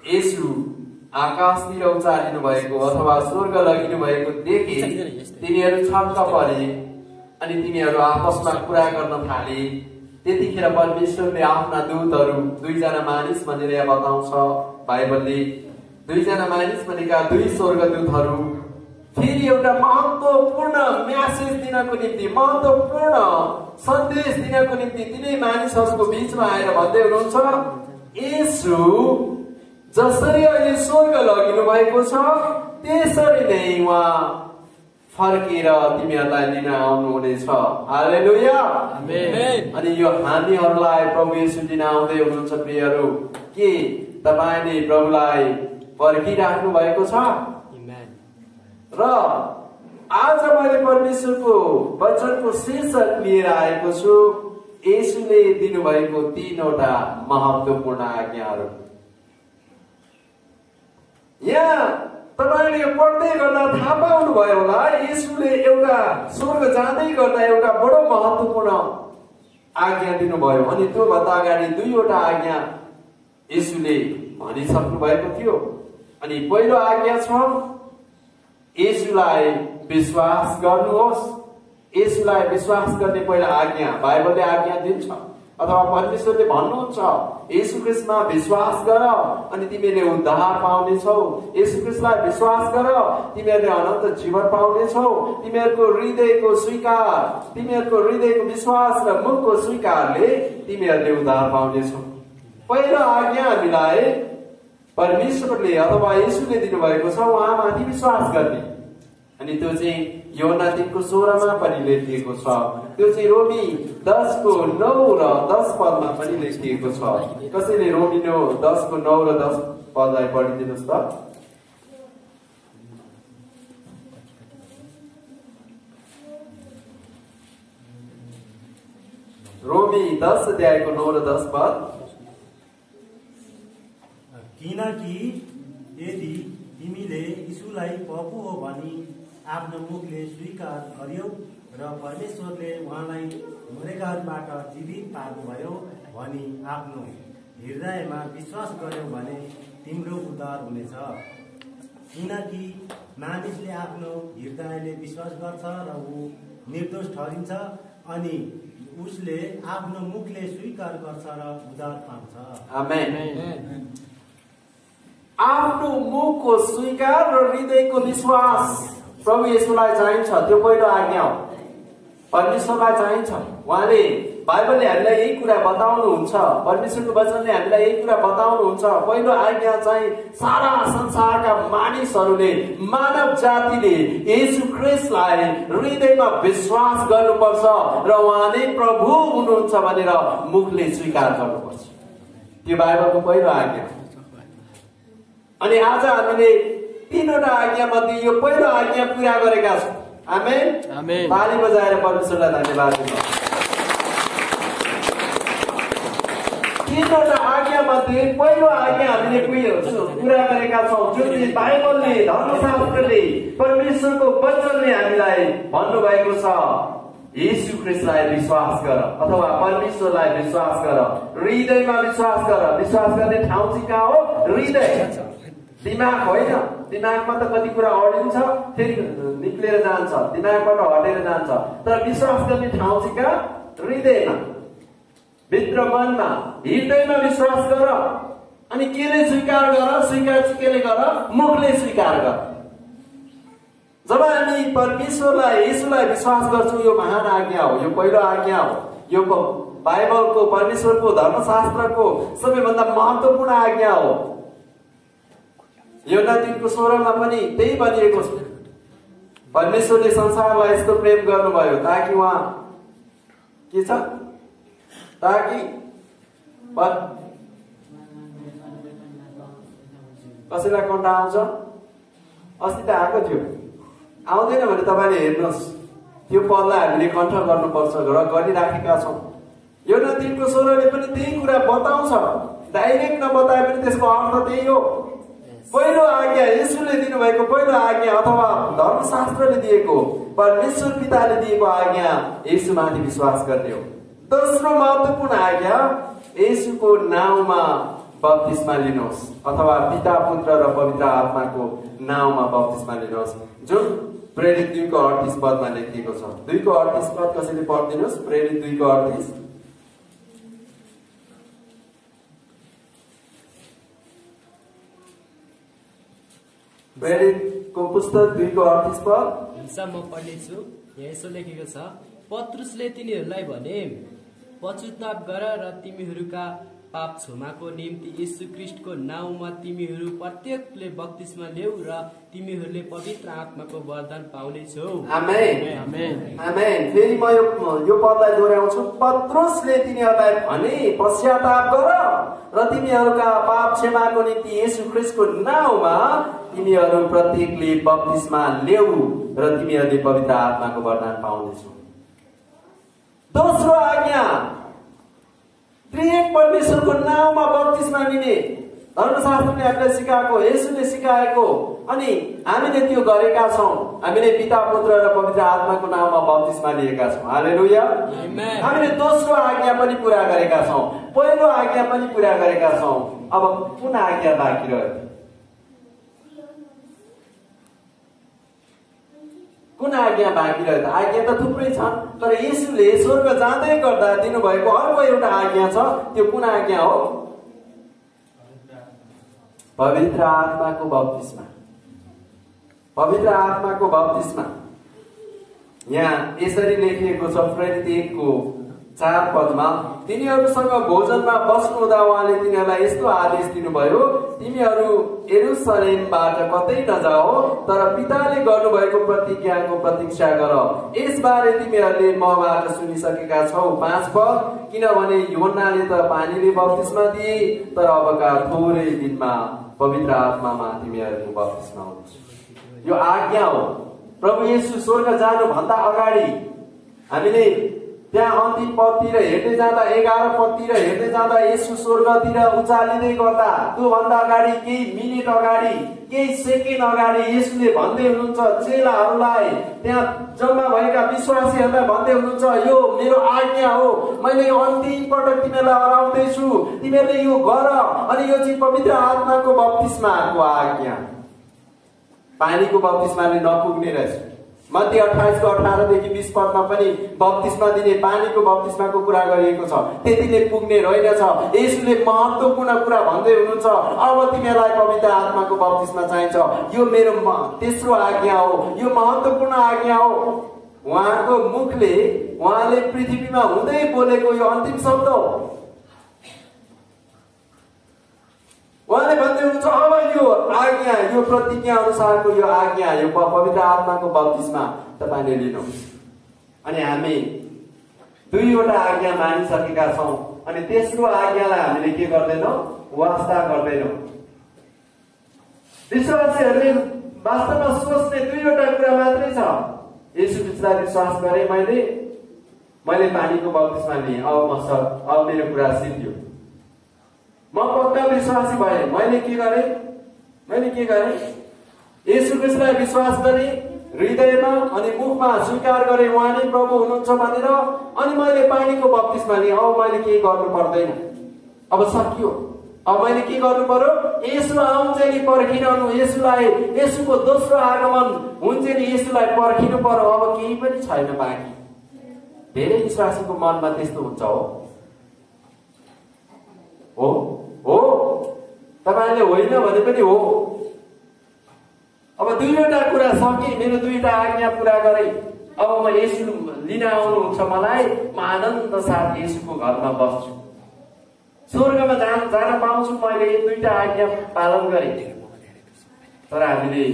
येशू आकाशतिर उचालिनु भएको अथवा स्वर्ग लगिनु भएको देखे तिनीहरू छक्क परे अनि तिनीहरू आपसमा कुरा गर्न थाले। त्यतिखेर परमेश्वरले आफ्ना दूतहरू दुईजना मानिस भनेर यहाँ बताउँछ बाइबलले। दुईजना मानिस भनेका दुई स्वर्गदूतहरू फेरि एउटा महत्त्वपूर्ण म्यासेज दिनको निम्ति, महत्त्वपूर्ण सन्देश दिनको निम्ति तिनै मानिसहरूको बीचमा आएर भन्दै हुनुहुन्छ, येशू जसरी अहिले स्वर्ग लगिनु भएको छ त्यसरी नै उहाँ फर्केर तिमीहरूलाई लिन आउनुहुनेछ। हालेलुया, आमेन। अनि यो हामीहरूलाई प्रभु येशू लिन आउँदै हुनुहुन्छ। प्रियहरू, के तपाईले प्रभुलाई पर्खिराख्नु भएको छ? र आज मैले परमेश्वरको वचनको शीर्षक लिएर आएको छु, येशूले दिनुभएको 3वटा महत्त्वपूर्ण आज्ञाहरू। यहाँ तपाईले पढ्दै गर्दा थाहा पाउनु भयो होला, येशूले एउटा स्वर्ग जाँदै गर्दा एउटा बडो महत्त्वपूर्ण आज्ञा दिनुभयो। अनि त्यो भन्दा अगाडि 2वटा आज्ञा येशूले भनिसक्नु भएको थियो। अनि पहिलो आज्ञा छ, येशूलाई विश्वास गर्नुहोस्। येशूलाई विश्वास गर्ने पहिलो आज्ञा बाइबलले आज्ञा दिन्छ अथवा परमेश्वरले भन्नुहुन्छ, येशू ख्रीष्टमा विश्वास गर अनि तिमीले उद्धार पाउनेछौ। येशू ख्रीष्टलाई विश्वास गर, तिमीहरूले अनन्त जीवन पाउनेछौ। तिमीहरूको हृदयको स्वीकार, तिमीहरूको हृदयको विश्वास र मुखको स्वीकारले तिमीहरूले उद्धार पाउनेछौ। पहिलो आज्ञा हामीलाई परमेश्वरले अथवा येशूले दिनुभएको छ, उहाँमाथि विश्वास गर्ने। अनि त्यो चाहिँ यूहन्ना 3:16 पनि लेखिएको छ। त्यो चाहिँ रोमी 10:9 र 10 पदमा पनि लेखिएको छ। कसैले रोमी 10:9 र 10 पदलाई पढिदिनुहोस् त। रोमी 10:9 र 10 पद। किनकि यदि तिमीले यीशुलाई प्रभु हो भनी आफ्नो मुखले स्वीकार गर्यौ र परमेश्वरले उहाँलाई मरेकाहरूबाट जीवित पार्नुभयो भनी आफ्नो हृदयमा विश्वास गर्यौ भने तिम्रो उद्धार हुनेछ। किनकि मानिसले आफ्नो हृदयले विश्वास गर्छ र ऊ निर्दोष ठहरिन्छ, अनि उसले आफ्नो मुखले स्वीकार गर्छ र उद्धार पाउँछ। आमेन। आफ्नो मुखको स्वीकार र हृदयको विश्वास प्रभु येशूलाई चाहिन्छ। त्यो पहिलो आज्ञा हो, परमेश्वरलाई चाहिन्छ। उहाँले बाइबलले हामीलाई यही कुरा बताउनुहुन्छ, परमेश्वरको वचनले हामीलाई यही कुरा बताउनुहुन्छ। पहिलो आज्ञा चाहिँ सारा संसारका मानिसहरूले, मानव जातिले येशू ख्रीष्टलाई हृदयमा विश्वास गर्नुपर्छ र उहाँ नै प्रभु हुनुहुन्छ भनेर मुखले स्वीकार गर्नुपर्छ। त्यो बाइबलको पहिलो आज्ञा। अनि आज हामीले 3वटा आज्ञा मध्ये यो पहिलो आज्ञा पूरा गरेका छौँ। आमेन, आमेन। ताली बजाएर परमेश्वरलाई धन्यवाद दिनुहोस्। 3वटा आज्ञा मध्ये पहिलो आज्ञा हामीले पूरा गरेका छौँ, जुन चाहिँ बाइबलले, धर्मशास्त्रले, परमेश्वरको वचनले हामीलाई भन्नुभएको छ। येशू ख्रीष्टलाई विश्वास गर अथवा परमेश्वरलाई विश्वास गर, हृदयमा विश्वास गर। विश्वास गर्ने ठाउँ चाहिँ कहाँ हो? हृदय, दिमाग होइन। दिमागमा त कति कुरा अडिन्छ, फेरि निक्लेर जान्छ, दिमागबाट हटेर जान्छ। तर विश्वास गर्ने ठाउँ चाहिँ कहाँ? हृदयमा, भित्र मनमा, हृदयमा विश्वास गर। अनि केले स्वीकार गर? स्वीकार केले गर? मुखले स्वीकार गर। जब हामी परमेश्वरलाई, येशूलाई विश्वास गर्छौँ, यो महान आज्ञा हो, यो पहिलो आज्ञा हो। यो बाइबलको, परमेश्वरको धर्मशास्त्रको सबैभन्दा महत्त्वपूर्ण आज्ञा हो। यूहन्ना 3:16 पनि त्यही भनिएको छ, परमेश्वरले संसारलाई यस्तो प्रेम गर्नुभयो ताकि उहाँ के छ? ताकि कसैलाई कन्टा आउँछ? अस्ति त आएको थियो, आउँदैन भने तपाईँले हेर्नुहोस्, त्यो पदलाई हामीले कण्ठ गर्नुपर्छ र गरिराखेका छौँ। यूहन्ना 3:16 पनि त्यही कुरा बताउँछ, डाइरेक्ट नबताए पनि त्यसको अर्थ त्यही हो। पहिलो आज्ञा येशूले दिनुभएको पहिलो आज्ञा अथवा धर्मशास्त्रले दिएको, परमेश्वर पिताले दिएको आज्ञा येशूमाथि विश्वास गर्ने हो। दोस्रो महत्त्वपूर्ण आज्ञा, येशूको नाउँमा बप्तिस्मा लिनुहोस् अथवा पिता पुत्र र पवित्र आत्माको नाउँमा बप्तिस्मा लिनुहोस्, जुन प्रेरित 2 को 38 पदमा लेखिएको छ। 2 को 38 पद कसैले पढिदिनुहोस्। प्रेरित 2 को 38। प्रेरितको पुस्तक 2 को 38 पद। हिसाब म पढ्नेछु। यहाँ यसो लेखेको छ, पत्रुसले तिनीहरूलाई भने, पश्चाताप गर र तिमीहरूका पाप क्षमाको निम्ति यीशु ख्रीष्टको नाउँमा तिमीहरू प्रत्येकले बप्तिस्मा लेऊ र तिमीहरूले पवित्र आत्माको वरदान पाउनेछौ। आमेन आमेन आमेन। फेरि म यो पदलाई दोहोऱ्याउँछु। पत्रुसले तिनीहरूलाई भने, पश्चाताप गर र तिमीहरूका पाप क्षमाको निम्ति यीशु ख्रीष्टको नाउँमा तिमीहरू प्रत्येकले बप्तिस्मा लेऊ र तिमीहरूले पवित्र आत्माको वरदान पाउनेछौ। दोस्रो आज्ञा, त्रिएक परमेश्वरको नाउँमा बप्तिस्मा लिने धर्मशास्त्रले हामीलाई सिकाएको, येशूले सिकाएको, अनि हामीले त्यो गरेका छौँ। हामीले पिता पुत्र र पवित्र आत्माको नाउँमा बप्तिस्मा लिएका छौँ। हालेलुया। हामीले दोस्रो आज्ञा पनि पूरा गरेका छौँ, पहिलो आज्ञा पनि पूरा गरेका छौँ। अब कुन आज्ञा बाँकी रह्यो? कुन आज्ञा बाँकी रह्यो त? आज्ञा त थुप्रै छन्, तर येशूले स्वर्ग जाँदै गर्दा दिनुभएको अर्को एउटा आज्ञा छ। त्यो कुन आज्ञा हो? पवित्र आत्माको बप्तिस्मा। पवित्र आत्माको बप्तिस्मा यहाँ यसरी लेखिएको छ। प्रेरित 1 को 4 पदमा, तिनीहरूसँग भोजनमा बस्नु हुँदा उहाँले तिनीहरूलाई यस्तो आदेश दिनुभयो, तिमीहरू यरुशलेमबाट कतै नजाओ, तर पिताले गर्नुभएको प्रतिज्ञाको प्रतीक्षा गर। यसबारे तिमीहरूले मबाट सुनिसकेका छौ। 5 पद, किनभने योहन्नाले त पानीले बप्तिस्मा दिए, तर अबका थोरै दिनमा पवित्र आत्मामा तिमीहरूको बप्तिस्मा हुनेछ। यो आज्ञा हो। प्रभु येशू स्वर्ग जानुभन्दा अगाडि हामीले त्यहाँ अन्तिम पदतिर हेर्दै जाँदा, 11 पदतिर हेर्दै जाँदा, येशू स्वर्गतिर उचालिँदै गर्दा त्योभन्दा अगाडि, केही मिनेट अगाडि, केही सेकेन्ड अगाडि येशूले भन्दै हुनुहुन्छ चेलाहरूलाई, त्यहाँ जम्मा भएका विश्वासीहरूलाई भन्दै हुनुहुन्छ, यो मेरो आज्ञा हो, मैले यो अन्तिम पटक तिमीहरूलाई हराउँदैछु, तिमीहरूले यो गर। अनि यो चाहिँ पवित्र आत्माको बप्तिस्माको आज्ञा। पानीको बप्तिस्माले नपुग्ने रहेछ। मत्ती 28 को 18 देखि 20 पदमा पनि बप्तिस्मा दिने पानीको बप्तिस्माको कुरा गरिएको छ। त्यतिले पुग्ने रहेनछ। येशूले महत्त्वपूर्ण कुरा भन्दै हुनुहुन्छ, अब तिमीहरूलाई पवित्र आत्माको बप्तिस्मा चाहिन्छ। यो मेरो तेस्रो आज्ञा हो, यो महत्त्वपूर्ण आज्ञा हो। उहाँको मुखले, उहाँले पृथ्वीमा हुँदै बोलेको यो अन्तिम शब्द हो। उहाँले भन्दै हुनुहुन्छ, अब यो आज्ञा, यो प्रतिज्ञा अनुसारको यो आज्ञा, यो पवित्र आत्माको बप्तिस्मा तपाईले लिनुहोस्। अनि हामी दुईवटा आज्ञा मानिसकेका छौँ, अनि तेस्रो आज्ञालाई हामीले के गर्दैनौँ? वास्ता गर्दैनौँ। विश्वासीहरूले वास्तवमा सोच्ने दुईवटा कुरा मात्रै छ। येशू ख्रीष्टलाई विश्वास गरेँ मैले पानीको बप्तिस्मा लिएँ, अब मेरो कुरा सिद्धियो, म पक्का विश्वासी भएँ। मैले के गरेँ? येशू ख्रीष्टलाई विश्वास गरेँ हृदयमा, अनि मुखमा स्वीकार गरेँ उहाँ नै प्रभु हुनुहुन्छ भनेर, अनि मैले पानीको बप्तिस्मा लिएँ। अब मैले केही गर्नु पर्दैन, अब सकियो। अब मैले के गर्नु पर्यो? येशू आउँछ नि पर्खिरहनु, येशूको दोस्रो आगमन हुन्छ नि, येशूलाई पर्खिनु पर्यो। अब केही पनि छैन बाँकी। धेरै विश्वासीको मनमा त्यस्तो हुन्छ। हो तपाईले होइन भने पनि हो। अब दुईवटा कुरा सके, मेरो दुईटा आज्ञा पूरा गरे। अब म येशू लिन आउनुहुन्छ मलाई, म आनन्द साथ येशूको घरमा बस्छु, स्वर्गमा जान पाउँछु। मैले यो दुईटा आज्ञा पालन गरेँ। तर हामीले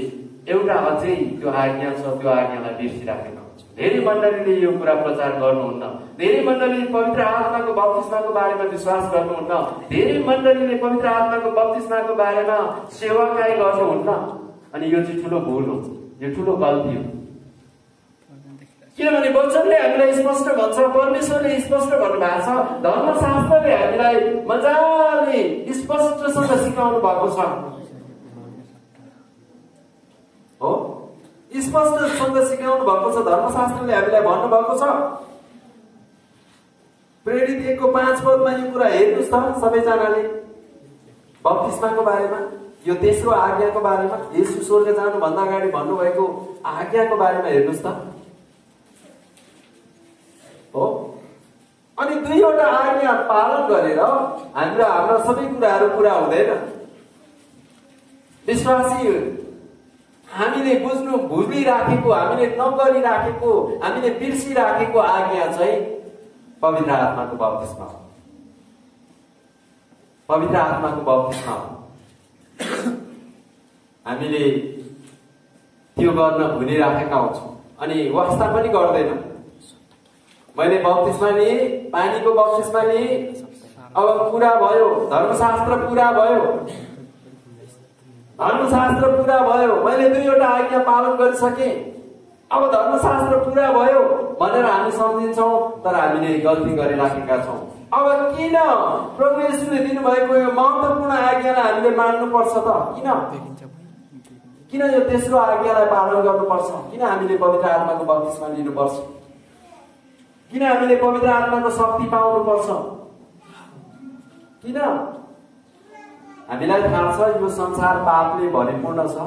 एउटा अझै त्यो आज्ञा छ, त्यो आज्ञालाई बिर्सिराखेका हुन्छ। धेरै मण्डलीले यो कुरा प्रचार गर्नुहुन्न, धेरै मण्डलीले पवित्र आत्माको बप्तिस्माको बारेमा विश्वास गर्नुहुन्न, धेरै मण्डलीले पवित्र आत्माको बप्तिस्माको बारेमा सेवाकाई गर्नुहुन्न। अनि यो चाहिँ ठुलो भूल हो, यो ठुलो गल्ती हो। किनभने वचनले हामीलाई स्पष्ट भन्छ, परमेश्वरले स्पष्ट भन्नुभएको छ, धर्मशास्त्रले हामीलाई मजाले स्पष्टसँग सिकाउनु भएको छ। हो, स्पष्टसँग सिकाउनु भएको छ। धर्मशास्त्रले हामीलाई भन्नुभएको छ। प्रेरित 1 को 5 पदमा यो कुरा हेर्नुहोस् त सबैजनाले। बप्तिस्माको बारेमा, यो तेस्रो आज्ञाको बारेमा, येशू स्वर्ग जानुभन्दा अगाडि भन्नुभएको आज्ञाको बारेमा हेर्नुहोस् त। हो, अनि दुईवटा आज्ञा पालन गरेर हाम्रो सबै कुराहरू पुरा हुँदैन। विश्वासी हामीले भुलिराखेको, हामीले नगरिराखेको, हामीले बिर्सिराखेको आज्ञा चाहिँ पवित्र आत्माको बप्तिस्मा हो। पवित्र आत्माको बप्तिस्मा हो। हामीले त्यो गर्न भुलिराखेका हुन्छौँ अनि वास्ता पनि गर्दैनौँ। मैले बप्तिस्मा लिएँ, पानीको बप्तिस्मा लिएँ, अब पुरा भयो, धर्मशास्त्र पुरा भयो, धर्मशास्त्र पुरा भयो, मैले दुईवटा आज्ञा पालन गरिसकेँ, अब धर्मशास्त्र पुरा भयो भनेर हामी सम्झिन्छौँ, तर हामीले गल्ती गरिराखेका छौँ। अब किन प्रभु येशूले दिनुभएको यो महत्त्वपूर्ण आज्ञालाई हामीले मान्नुपर्छ त? किन यो तेस्रो आज्ञालाई पालन गर्नुपर्छ? किन हामीले पवित्र आत्माको बप्तिस्मा लिनुपर्छ? किन हामीले पवित्र आत्माको शक्ति पाउनुपर्छ? किन? हामीलाई थाहा छ यो संसार पापले भरिपूर्ण छ।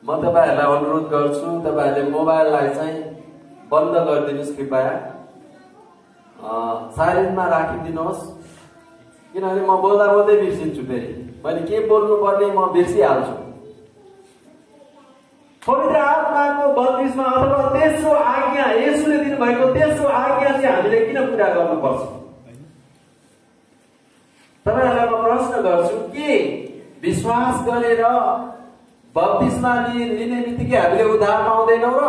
म तपाईहरुलाई अनुरोध गर्छु, तपाईहरुले मोबाइललाई चाहिँ बन्द गरिदिनुस् कृपया, साइलेन्टमा राखिदिनुहोस्, किनभने म बोल्दा बोल्दै बिर्सिन्छु। फेरि मैले के बोल्नु पर्ने म बिर्सिहाल्छु। पवित्र आत्माको बप्तिस्मा अथवा तेस्रो आज्ञा, येशूले दिनुभएको तेस्रो आज्ञा चाहिँ हामीले किन पूरा गर्नुपर्छ? तपाईहरुलाई म प्रश्न गर्छु, के विश्वास गरेर बप्तिस्मा लिने बित्तिकै हामीले उद्धार पाउँदैनौँ र?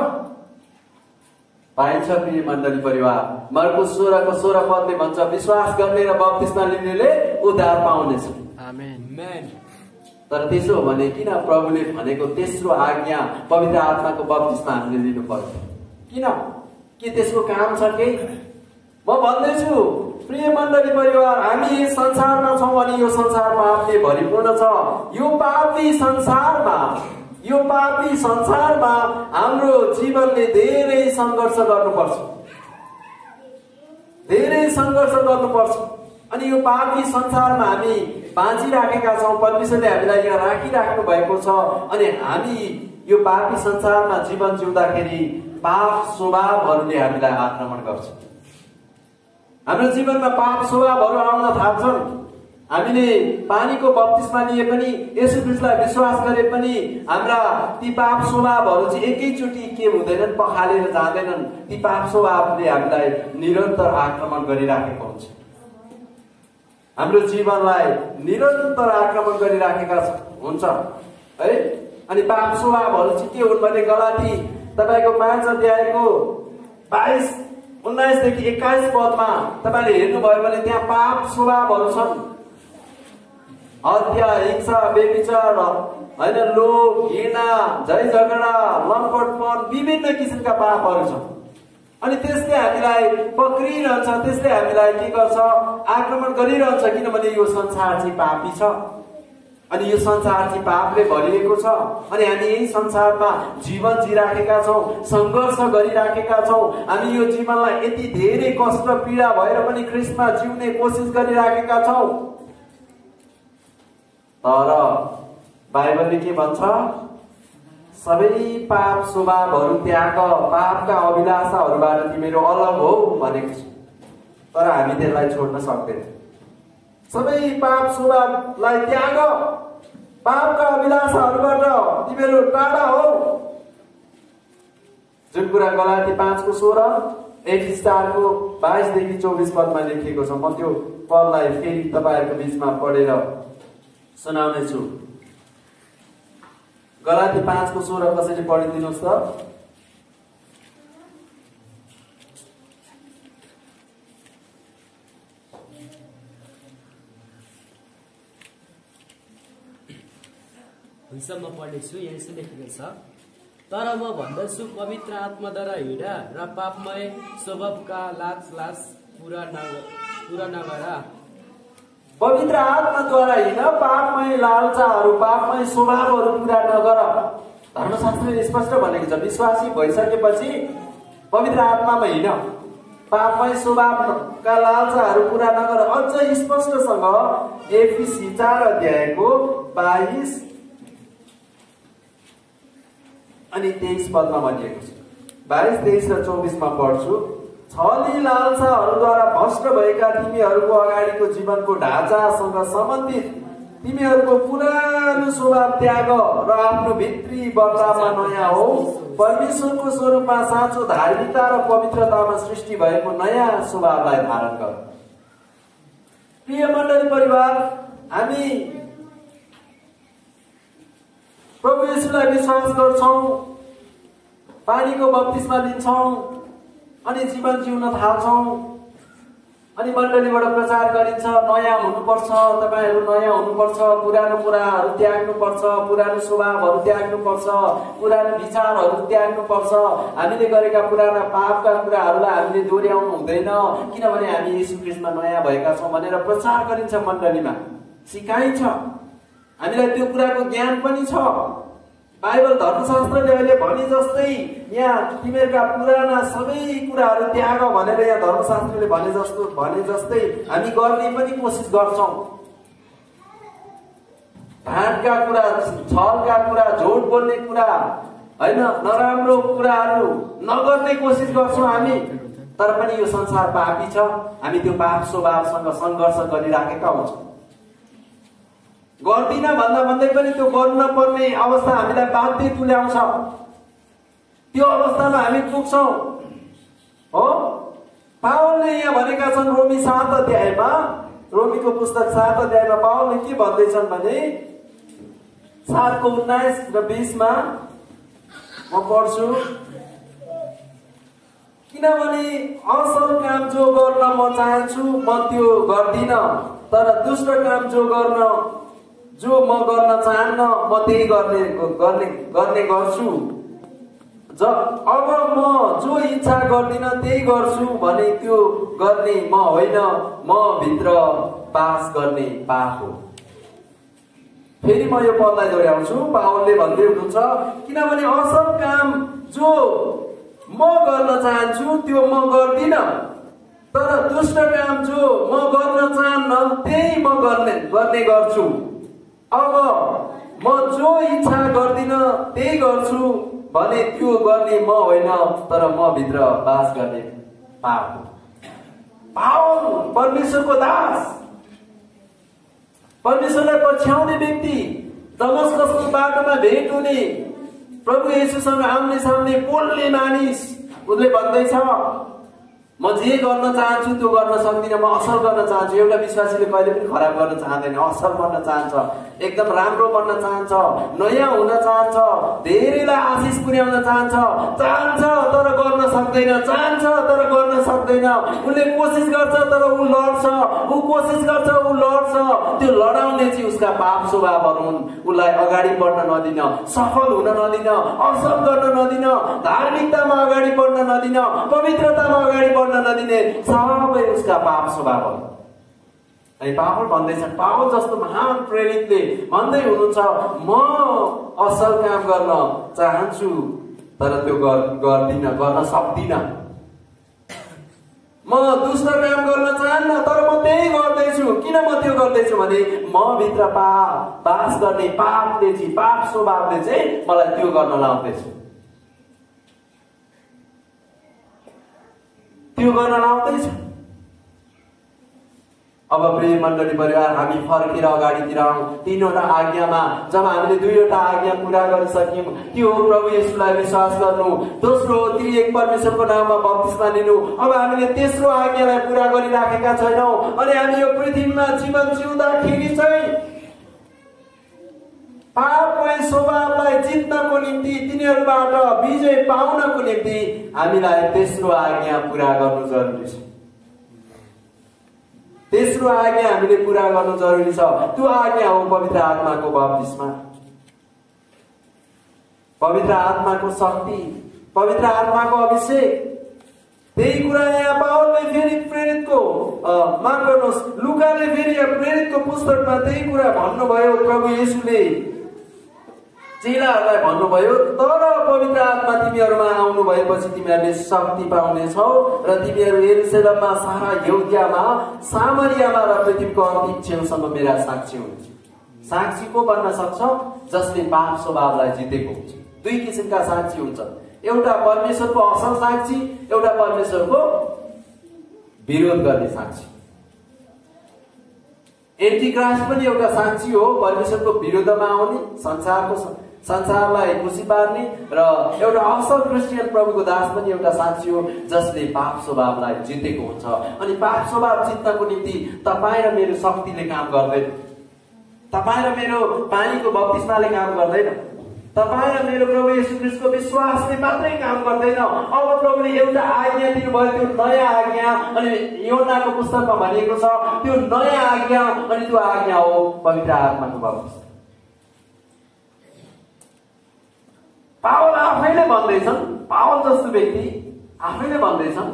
पाइन्छ प्रिय मण्डली परिवार, मर्कुस 16 पदले भन्छ, विश्वास गर्ने र बप्तिस्मा लिनेले उद्धार पाउनेछ। आमेन। तर त्यसो हो भने किन प्रभुले भनेको तेस्रो आज्ञा पवित्र आत्माको बप्तिस्मा हामीले लिनु पर्छ? किन? के त्यसको काम छ के? म भन्दैछु प्रिय मण्डली परिवार, हामी यस संसारमा छौँ अनि यो संसार पापले भरिपूर्ण छ। यो पापी संसारमा हाम्रो जीवनले धेरै सङ्घर्ष गर्नुपर्छ, धेरै सङ्घर्ष गर्नुपर्छ। अनि यो पापी संसारमा हामी बाँचिराखेका छौँ, परमेश्वरले हामीलाई यहाँ राखिराख्नु भएको छ। अनि हामी यो पापी संसारमा जीवन जिउँदाखेरि पाप स्वभावहरूले हामीलाई आक्रमण गर्छ। हाम्रो जीवनमा पाप स्वभावहरू आउन थाल्छन्। हामीले पानीको बप्तिस्मा लिए पनि, येशू ख्रीष्टलाई विश्वास गरे पनि हाम्रा ती पाप स्वभावहरू चाहिँ एकैचोटि के हुँदैनन्, पखालेर जाँदैनन्। ती पाप स्वभावले हामीलाई निरन्तर आक्रमण गरिराखेको हुन्छ, हाम्रो जीवनलाई निरन्तर आक्रमण गरिराखेका हुन्छ है। अनि पाप स्वभावहरू चाहिँ के हुन् भने गलाती तपाईको 5 अध्यायको 22-19 देखि 21 पदमा तपाईले हेर्नुभयो भने त्यहाँ पाप स्वभावहरू छन्। हत्या, हिंसा, व्यभिचार, हैन, लोभ, घृणा, झै झगडा, लम्पटपन, विभिन्न किसिमका पापहरू छन्। अनि त्यसले हामीलाई पक्रिरहन्छ, त्यसले हामीलाई के गर्छ, आक्रमण गरिरहन्छ, किनभने यो संसार चाहिँ पापी छ अनि यो संसार चाहिँ पापले भरिएको छ। अनि हामी यही संसारमा जीवन जिराखेका छौँ, सङ्घर्ष गरिराखेका छौँ। हामी यो जीवनलाई यति धेरै कष्ट पीडा भएर पनि ख्रीष्टमा जिउने कोसिस गरिराखेका छौँ। तर बाइबलले के भन्छ? सबै पाप स्वभावहरू त्याग, पापका अभिलाषाहरूबाट तिमीहरू अलग हो भनेको छ। तर हामी त्यसलाई छोड्न सक्दैन। सबै पाप स्वभावलाई त्याग, पापका अभिलाषाहरूबाट तिमीहरू टाढा हो। जुन कुरा गलाती 5:16, एफिस 4:22 देखि 24 पदमा लेखिएको छ। म त्यो पदलाई फेरि तपाईहरुको बीचमा पढेर सुनाउने छु। गलाती 5:16 कसैले पढिदिनुहोस् त। हुन्छ, म पढ्नेछु। यहाँ यसो लेखेको छ, तर म भन्दछु पवित्र आत्माद्वारा हिँड र पापमय स्वभावका लाज पूरा नगर। पवित्र आत्माद्वारा हिँड, पापमय लालचाहरू, पापमय स्वभावहरू पूरा नगर। धर्मशास्त्रले स्पष्ट भनेको छ, विश्वासी भइसकेपछि पवित्र आत्मामा हिँड। पापमय स्वभावका लालसाहरू पूरा नगर। अझ स्पष्टसँग एफिसी 4 अध्यायको 22 अनि 23 पदमा भनिएको छ। 22, 23 र 24 मा पढ्छु। छली लालसाहरूद्वारा भ्रष्ट भएका तिमीहरूको अगाडिको जीवनको ढाँचासँग सम्बन्धित तिमीहरूको पुरानो स्वभाव त्याग र आफ्नो भित्री वर्तावमा नयाँ हो। परमेश्वरको स्वरूपमा साँचो धार्मिकता र पवित्रतामा सृष्टि भएको नयाँ स्वभावलाई धारण गर। प्रिय मण्डली परिवार, हामी प्रभु येशूलाई विश्वास गर्छौं, पानीको बप्तिस्मा लिन्छौं अनि जीवन जिउन थाल्छौं। अनि मण्डलीबाट प्रचार गरिन्छ नयाँ हुनुपर्छ, तपाईहरु नयाँ हुनुपर्छ, पुरानो कुराहरु त्याग्नुपर्छ, पुरानो स्वभावहरु त्याग्नुपर्छ, पुरानो विचारहरु त्याग्नुपर्छ, हामीले गरेका पुराना पापका कुराहरुलाई हामीले दोहोर्याउनु हुँदैन, किनभने हामी येशू ख्रीष्टमा नयाँ भएका छौं भनेर प्रचार गरिन्छ, मण्डलीमा सिकाइन्छ। हामीलाई त्यो कुराको ज्ञान पनि छ। बाइबल धर्मशास्त्रले अहिले भने जस्तै यहाँ तिमीहरूका पुराना सबै कुराहरू त्याग भनेर यहाँ धर्मशास्त्रले भने जस्तै हामी गर्ने पनि कोसिस गर्छौं। भाँडका कुरा, छलका कुरा, झुट बोल्ने कुरा, हैन, नराम्रो कुराहरू नगर्ने कोसिस गर्छौं हामी। तर पनि यो संसार पापी छ, हामी त्यो पाप स्वभावसँग संघर्ष गरिराखेका हुन्छौं। गर्दिन भन्दा भन्दै पनि त्यो गर्नु पर्ने अवस्था हामीलाई बाध्य तुल्याउँछ। त्यो अवस्थामा हामी पुग्छौं। हो, पावलले यहाँ भनेका छन् रोमी 7 अध्यायमा, रोमीको पुस्तक 7 अध्यायमा पावलले के भन्दैछन् भने 7 को 19 र 20 मा म पढ्छु। किनभने असल काम जो गर्न म चाहन्छु म त्यो गर्दिन, तर दुष्ट काम जो म गर्न चाहन्न म त्यही गर्ने गर्छु। अब म जो इच्छा गर्दिन त्यही गर्छु भने त्यो गर्ने म होइन, म भित्र बास गर्ने पाप हो। फेरि म यो पदलाई दोहोर्याउँछु। पावलले भन्दै हुनुहुन्छ किनभने असल काम जो म गर्न चाहन्छु त्यो म गर्दिन, तर दुष्ट काम जो म गर्न चाहन्न त्यही म गर्ने गर्छु। अब म जो इच्छा गर्दिन त्यही गर्छु भने त्यो गर्ने म होइन, तर म भित्र बास गर्ने पाप हो। पावल परमेश्वरको दास, परमेश्वरलाई पछ्याउने व्यक्ति, दमस्कसको बाटोमा भेट हुने, प्रभु येशूसँग आम्ने सामने बोल्ने मानिस, उसले भन्दैछ म जे गर्न चाहन्छु त्यो गर्न सक्दिनँ, म असल गर्न चाहन्छु। एउटा विश्वासीले कहिले पनि खराब गर्न चाहँदैन, असल बन्न चाहन्छ, एकदम राम्रो बन्न चाहन्छ, नयाँ हुन चाहन्छ, धेरैलाई आशिष पुर्याउन चाहन्छ तर गर्न सक्दैन, चाहन्छ तर गर्न सक्दैन। उसले कोसिस गर्छ तर ऊ लड्छ, ऊ कोसिस गर्छ ऊ लड्छ। त्यो लडाउने चाहिँ उसका पाप स्वभावहरू हुन्। उसलाई अगाडि बढ्न नदिन, सफल हुन नदिन, असल गर्न नदिन, धार्मिकतामा अगाडि बढ्न नदिन, पवित्रतामा अगाडि बढ्न नदिने सबै उसका पाप स्वभाव हो। अनि पावल भन्दैछन्, पावल जस्तो महान प्रेरितले भन्दै हुनुहुन्छ म असल काम गर्न चाहन्छु तर त्यो गर्दिन, गर्न सक्दिन। म दुष्ट काम गर्न चाहन्न तर म त्यही गर्दैछु। किन म त्यो गर्दैछु भने म भित्र बास गर्ने पापले चाहिँ, पाप स्वभावले चाहिँ मलाई त्यो गर्न लाउँदैछु, त्यो गर्न लाउँदैछ। अब प्रिय मण्डली परिवार, हामी फर्केर अगाडितिर आउँ। 3वटा आज्ञामा जब हामीले 2वटा आज्ञा पूरा गरिसक्यौं, त्यो हो प्रभु येशूलाई विश्वास गर्नु, दोस्रो हो त्रिएक परमेश्वरको नाममा बप्तिस्मा लिनु। अब हामीले तेस्रो आज्ञालाई पूरा गरिराखेका छैनौं अनि हामी यो पृथ्वीमा जीवन जिउँदाखेरि चाहिँ पापमय स्वभावलाई जित्नको निम्ति, तिनीहरूबाट विजय पाउनको निम्ति हामीलाई तेस्रो आज्ञा पूरा गर्नु जरुरी छ। तेस्रो आज्ञा हामीले पूरा गर्नु जरुरी छ। त्यो आज्ञा हो पवित्र आत्माको बप्तिस्मा, पवित्र आत्माको शक्ति, पवित्र आत्माको अभिषेक। त्यही कुरा यहाँ पावलले फेरि प्रेरितको माफ गर्नुहोस्, लुकाले फेरि प्रेरितको पुस्तकमा त्यही कुरा भन्नुभयो। प्रभु येशूले चेलाहरूलाई भन्नुभयो, तर पवित्र आत्मा तिमीहरूमा आउनु भएपछि तिमीहरूले शक्ति पाउनेछौ र तिमीहरू यरुशलेममा, सारा यहुदियामा, सामरियामा र पृथ्वीको अन्तिम छेउसम्म मेरा साक्षी हुनुहुन्छ। साक्षी को बन्न सक्छ? जसले पाप स्वभावलाई जितेको हुन्छ। दुई किसिमका साक्षी हुन्छ, एउटा परमेश्वरको असल साक्षी, एउटा परमेश्वरको विरोध गर्ने साक्षी। एन्टिक्राइस्ट पनि एउटा साक्षी हो, परमेश्वरको विरोधमा आउने, संसारलाई खुसी पार्ने, र एउटा असल क्रिस्चियन प्रभुको दास पनि एउटा साक्षी हो जसले पाप स्वभावलाई जितेको हुन्छ। अनि पाप स्वभाव जित्नको निम्ति तपाईँ र मेरो शक्तिले काम गर्दैन, तपाईँ र मेरो पानीको बप्तिस्माले काम गर्दैन, तपाईँ र मेरो प्रभु येशू ख्रीष्टको विश्वासले मात्रै काम गर्दैन। अब प्रभुले एउटा आज्ञा दिनुभयो, त्यो नयाँ आज्ञा। अनि यूहन्नाको पुस्तकमा भनिएको छ त्यो नयाँ आज्ञा, अनि त्यो आज्ञा हो पवित्र आत्माको बप्तिस्मा। पावल आफैले भन्दैछन्, पावल जस्तो व्यक्ति आफैले भन्छन्,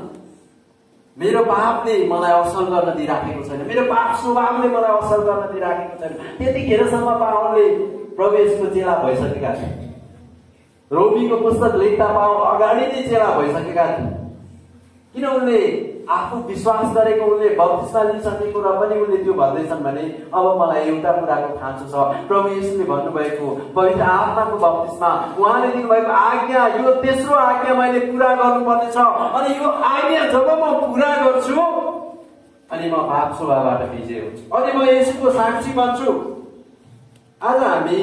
मेरो पापले मलाई असल गर्न दिइराखेको छैन, मेरो पाप स्वभावले मलाई असल गर्न दिइराखेको छैन। त्यतिखेरसम्म पावलले प्रभु येशूको चेला भइसकेका थिए। रोमीको पुस्तक लेख्दा पावल अगाडि नै चेला भइसकेका थिए। किन उनले आफू विश्वास गरेको, उनले बप्तिस्मा लिइसकेको र पनि उनले त्यो भन्दैछन् भने अब मलाई एउटा कुराको खाँचो छ। प्रभु येशूले भन्नुभएको पवित्र आत्माको बप्तिस्मा, उहाँले दिनुभएको आज्ञा, यो तेस्रो आज्ञा मैले पूरा गर्नुपर्ने छ। अनि यो आज्ञा जब म पूरा गर्छु अनि म पाप स्वभावबाट विजय हुन्छु, अनि म येशूको साक्षी बन्छु। आज हामी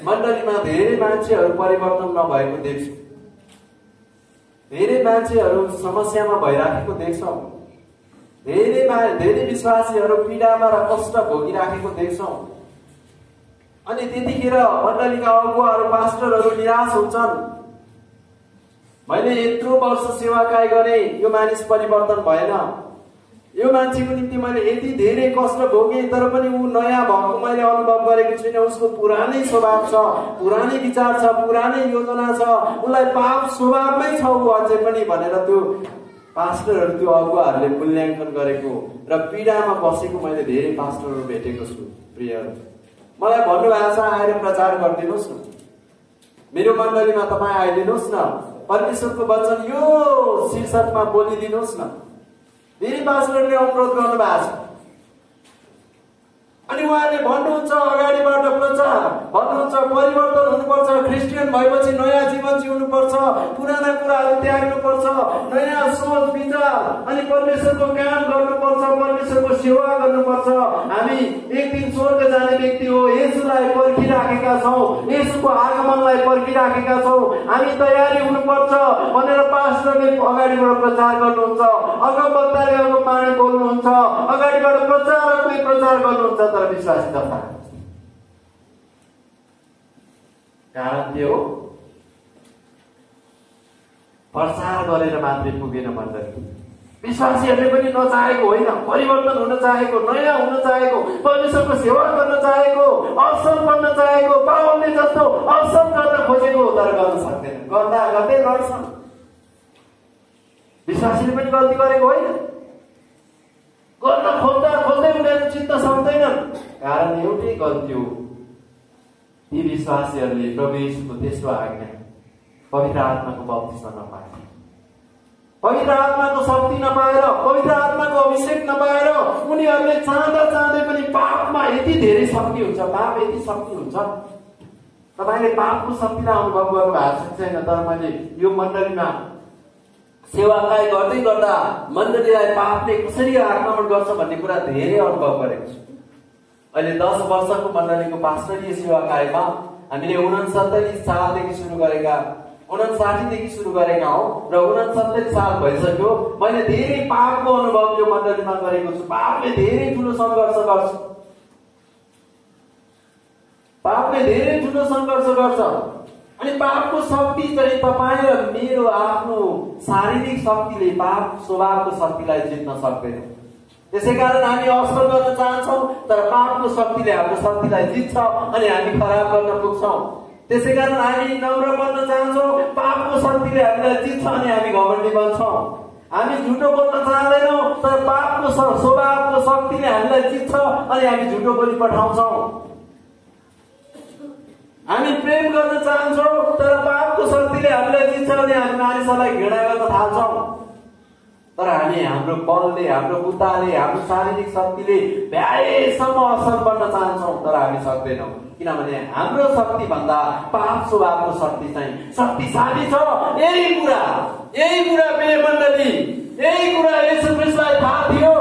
मण्डलीमा धेरै मान्छेहरू परिवर्तन नभएको देख्छौँ, धेरै मान्छेहरू समस्यामा भइराखेको देख्छौँ, धेरै विश्वासीहरू पीडामा र कष्ट भोगिराखेको देख्छौँ। अनि त्यतिखेर मण्डलीका अगुवाहरू, पास्टरहरू निराश हुन्छन्। मैले यत्रो वर्ष सेवाकाई गरेँ, यो मानिस परिवर्तन भएन, यो मान्छेको निम्ति मैले यति धेरै कष्ट भोगेँ, तर पनि ऊ नयाँ भएको मैले अनुभव गरेको छुइनँ। उसको पुरानै स्वभाव छ, पुरानै विचार छ, पुरानै योजना छ, उसलाई पाप स्वभावमै छ ऊ अझै पनि भनेर त्यो पास्टरहरू, त्यो अगुवाहरूले मूल्याङ्कन गरेको र पीडामा बसेको मैले धेरै पास्टरहरू भेटेको छु। प्रियहरू, मलाई भन्नुभएको छ आएर प्रचार गरिदिनुहोस् न, मेरो मण्डलीमा तपाईँ आइदिनुहोस् न, परमेश्वरको वचन यो शीर्षकमा बोलिदिनुहोस् न। धेरै पास्टरले अनुरोध गर्नु भएको छ। अनि उहाँले भन्नुहुन्छ अगाडिबाट प्रचार, भन्नुहुन्छ परिवर्तन हुनुपर्छ, क्रिस्चियन भएपछि नयाँ जीवन जिउनुपर्छ, पुराना कुराहरू त्याग्नुपर्छ, नयाँ सोच विचार, अनि परमेश्वरको काम गर्नुपर्छ, परमेश्वरको सेवा गर्नुपर्छ। हामी एक दिन स्वर्ग जाने व्यक्ति हो, येशूलाई पर्खिराखेका छौँ, येशूको आगमनलाई पर्खिराखेका छौँ, हामी तयारी हुनुपर्छ भनेर पास्टरले अगाडिबाट प्रचार गर्नुहुन्छ, अगमवक्ताले अगमवाणी बोल्नुहुन्छ, अगाडिबाट प्रचारकले प्रचार गर्नुहुन्छ। तर विश्वासी दशा कारण त्यो प्रचार गरेर मात्रै पुगेन मण्डली। विश्वासीहरूले पनि नचाहेको होइन, परिवर्तन हुन चाहेको, नयाँ हुन चाहेको, परमेश्वरको सेवा गर्न चाहेको, असल बन्न चाहेको, पावलले जस्तो असल गर्न खोजेको, तर गर्न सक्दैन, गर्दा गर्दै गर्छन्। विश्वासीले पनि गल्ती गरेको होइन, गर्न खोज्दा खोज्दै उनीहरू चित्त सक्दैनन्। कारण एउटै गल्ती हो, ती विश्वासीहरूले प्रभु येशूको तेस्रो आज्ञा, पवित्र आत्माको बप्तिस्मा नपाएर, पवित्र आत्माको शक्ति नपाएर, पवित्र आत्माको अभिषेक नपाएर उनीहरूले चाहँदा चाहँदै पनि पापमा यति धेरै शक्ति हुन्छ, पाप यति शक्ति हुन्छ। तपाईँले पापको शक्तिलाई अनुभव गर्नु भएको छैन, तर मैले यो मण्डलीमा सेवाकाई गर्दै गर्दा मण्डलीलाई पापले कसरी आक्रमण गर्छ भन्ने कुरा धेरै अनुभव गरेको छु। अहिले 10 वर्षको मण्डलीको पास्टरीय सेवाकाईमा हामीले 69 सालदेखि सुरु गरेका, 59 देखि सुरु गरेका हौ र 69 साल भइसक्यो। मैले धेरै पापको अनुभव यो मण्डलीमा गरेको छु। पापले धेरै ठुलो सङ्घर्ष गर्छ, पापले धेरै ठुलो सङ्घर्ष गर्छ। अनि पापको शक्ति चाहिँ तपाईँ र मेरो आफ्नो शारीरिक शक्तिले पाप स्वभावको शक्तिलाई जित्न सक्दैन। त्यसैकारण हामी असल गर्न चाहन्छौँ, तर पापको शक्तिले हाम्रो शक्तिलाई जित्छ अनि हामी खराब गर्न पुग्छौँ। त्यसैकारण हामी नम्र बन्न चाहन्छौँ, पापको शक्तिले हामीलाई जित्छ अनि हामी घमण्डी बन्छौँ। हामी झुटो बोल्न चाहँदैनौँ, तर पापको स्वभावको शक्तिले हामीलाई जित्छ अनि हामी झुटो बोली पठाउँछौँ। हामी प्रेम गर्न चाहन्छौँ तर पापको शक्तिले हामीलाई जित्छ भने हामी मानिसहरूलाई घृणा गर्न थाल्छौँ। तर हामी हाम्रो बलले, हाम्रो बुद्धाले, हाम्रो शारीरिक शक्तिले भ्याएसम्म असल बन्न चाहन्छौँ तर हामी सक्दैनौँ, किनभने हाम्रो शक्ति भन्दा पाप स्वभावको शक्ति चाहिँ शक्तिशाली छ। यही कुरा प्रिय मण्डली, यही कुरा येशू ख्रीष्टलाई थाहा थियो।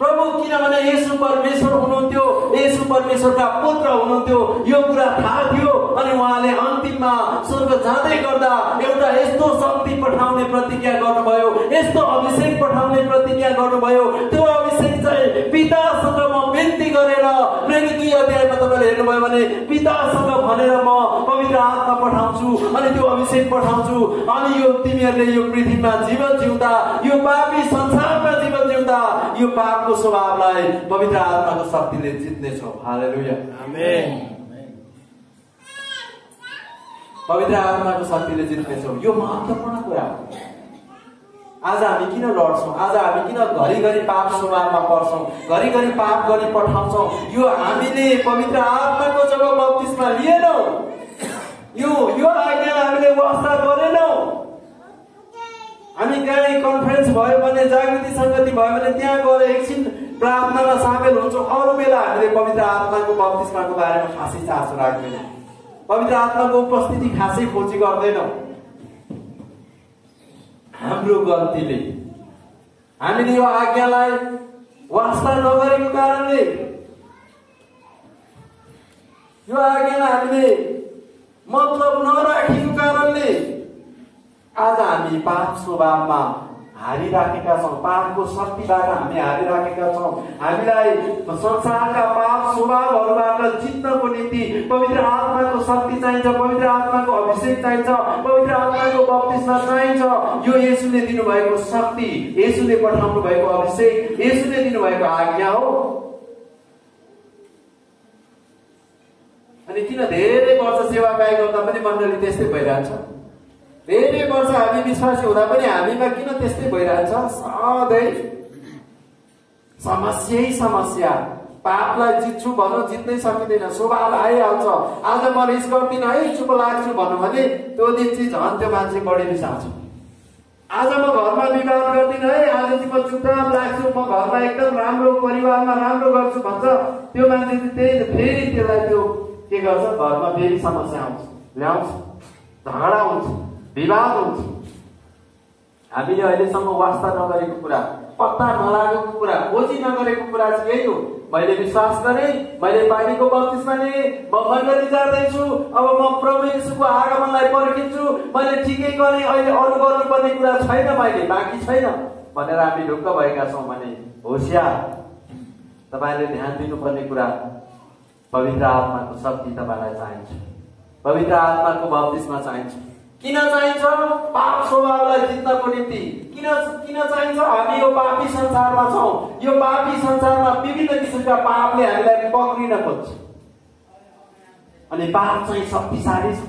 प्रभु किनभने येशू परमेश्वर हुनुहुन्थ्यो, येशू परमेश्वरका पुत्र हुनुहुन्थ्यो, यो कुरा थाहा थियो। अनि उहाँले अन्तिममा स्वर्ग जाँदै गर्दा एउटा यस्तो शक्ति पठाउने प्रतिज्ञा गर्नुभयो, यस्तो अभिषेक पठाउने प्रतिज्ञा गर्नुभयो। त्यो अभिषेक चाहिँ पितासँग म विन्ती गरेर, प्रेरित 2 अध्यायमा तपाईँले हेर्नुभयो भने पितासँग भनेर म पवित्र आत्मा पठाउँछु अनि त्यो अभिषेक पठाउँछु अनि यो तिमीहरूले यो पृथ्वीमा जीवन जिउँदा, यो पापी संसारमा जीवन जिउँदा यो पापको स्वभावलाई पवित्र आत्माको शक्तिले जित्नेछौ। हालेलुया, आमेन। पवित्र आत्माको शक्तिले जित्नेछौ, यो महत्त्वपूर्ण कुरा हो। आज हामी किन लड्छौँ? आज हामी किन घरिघरि पाप स्वभावमा पर्छौँ, घरिघरि पाप गरी पठाउँछौँ? यो हामीले पवित्र आत्माको जब बप्तिस्मा लिएनौँ, यो आज्ञा हामीले वास्ता गरेनौँ। हामी कहीँ कन्फरेन्स भयो भने, जागृति संगति भयो भने त्यहाँ गएर एकछिन प्रार्थनामा सामेल हुन्छौँ। अरू बेला हामीले पवित्र आत्माको बप्तिस्माको बारेमा खासै चासो राख्दैनौँ, पवित्र आत्माको उपस्थिति खासै खोजी गर्दैनौँ। हाम्रो गल्तीले हामीले यो आज्ञालाई वास्ता नगरेको कारणले, यो आज्ञालाई हामीले मतलब नराखेको कारणले आज हामी पाप स्वभावमा हारिराखेका छौँ, पापको शक्तिबाट हामी हारिराखेका छौँ। हामीलाई संसारका पाप स्वभावहरूबाट जित्नको निम्ति पवित्र आत्माको शक्ति चाहिन्छ, पवित्र आत्माको अभिषेक चाहिन्छ, पवित्र आत्माको बप्तिस्मा चाहिन्छ। यो येशूले दिनुभएको शक्ति, येशूले पठाउनु भएको अभिषेक, येशूले दिनुभएको आज्ञा हो। अनि किन धेरै वर्ष सेवाकार्य गर्दा पनि मण्डली त्यस्तै भइरहन्छ? धेरै वर्ष हामी विश्वासी हुँदा पनि हामीमा किन त्यस्तै भइरहन्छ? सधैँ समस्या। पापलाई जित्छु भनौँ, जित्नै सकिँदैन, स्वभाव आइहाल्छ। आज म रिस गर्दिनँ है, चुप लाग्छु भनौँ भने त्यो दिन चाहिँ झन् त्यो मान्छे बढी रिसाउँछ। आज म घरमा विवाद गर्दिनँ है, आज चाहिँ म चुपचाप लाग्छु, म घरमा एकदम राम्रो परिवारमा राम्रो गर्छु भन्छ, त्यो मान्छे चाहिँ त्यही फेरि त्यसलाई त्यो के गर्छ, घरमा फेरि समस्या आउँछ, ल्याउँछ, झगडा हुन्छ, विवाद हुन्छ। हामीले अहिलेसम्म वास्ता नगरेको कुरा, पत्ता नलागेको कुरा, खोजी नगरेको कुरा चाहिँ यही हो। मैले विश्वास गरेँ, मैले पानीको बप्तिस्मा लिएँ, म मण्डली जाँदैछु, अब म प्रभु येशूको आगमनलाई पर्खिन्छु, मैले ठिकै गरेँ, अहिले अरू गर्नुपर्ने कुरा छैन, मैले बाँकी छैन भनेर हामी ढुक्क भएका छौँ भने होशियार, तपाईँले ध्यान दिनुपर्ने कुरा, पवित्र आत्माको शक्ति तपाईँलाई चाहिन्छ, पवित्र आत्माको बप्तिस्मा चाहिन्छ। किन चाहिन्छ? पाप स्वभावलाई जित्नको निम्ति। किन चाहिन्छ? हामी यो पापी संसारमा छौँ, यो पापी संसारमा विभिन्न किसिमका पापले हामीलाई पक्रिन खोज्छ अनि पाप चाहिँ शक्तिशाली छ।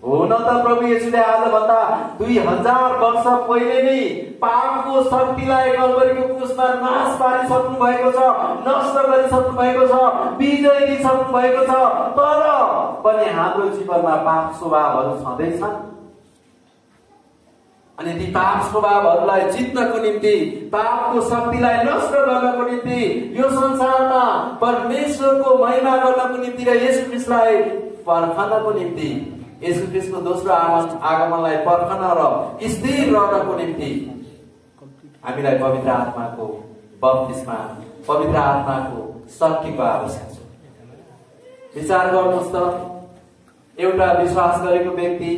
हो न त प्रभु येशूले आजभन्दा 2000 वर्ष पहिले नै पापको शक्तिलाई कल्वरीको क्रुसमा नाश पारिसक्नु भएको छ, नष्ट गरिसक्नु भएको छ, विजय दिइसक्नु भएको छ। तर पनि हाम्रो जीवनमा पाप स्वभावहरू छँदैछन् अनि ती पाप स्वभावहरूलाई जित्नको निम्ति, पापको शक्तिलाई नष्ट गर्नको निम्ति, यो संसारमा परमेश्वरको महिमा गर्नको निम्ति र येशू ख्रीष्टलाई पर्खनको निम्ति, येशू ख्रीष्टको दोस्रो आगमनलाई पर्खन र स्थिर रहनको निम्ति हामीलाई पवित्र आत्माको बप्तिस्मा, पवित्र आत्माको शक्तिको आवश्यक छ। विचार गर्नुहोस् त, एउटा विश्वास गरेको व्यक्ति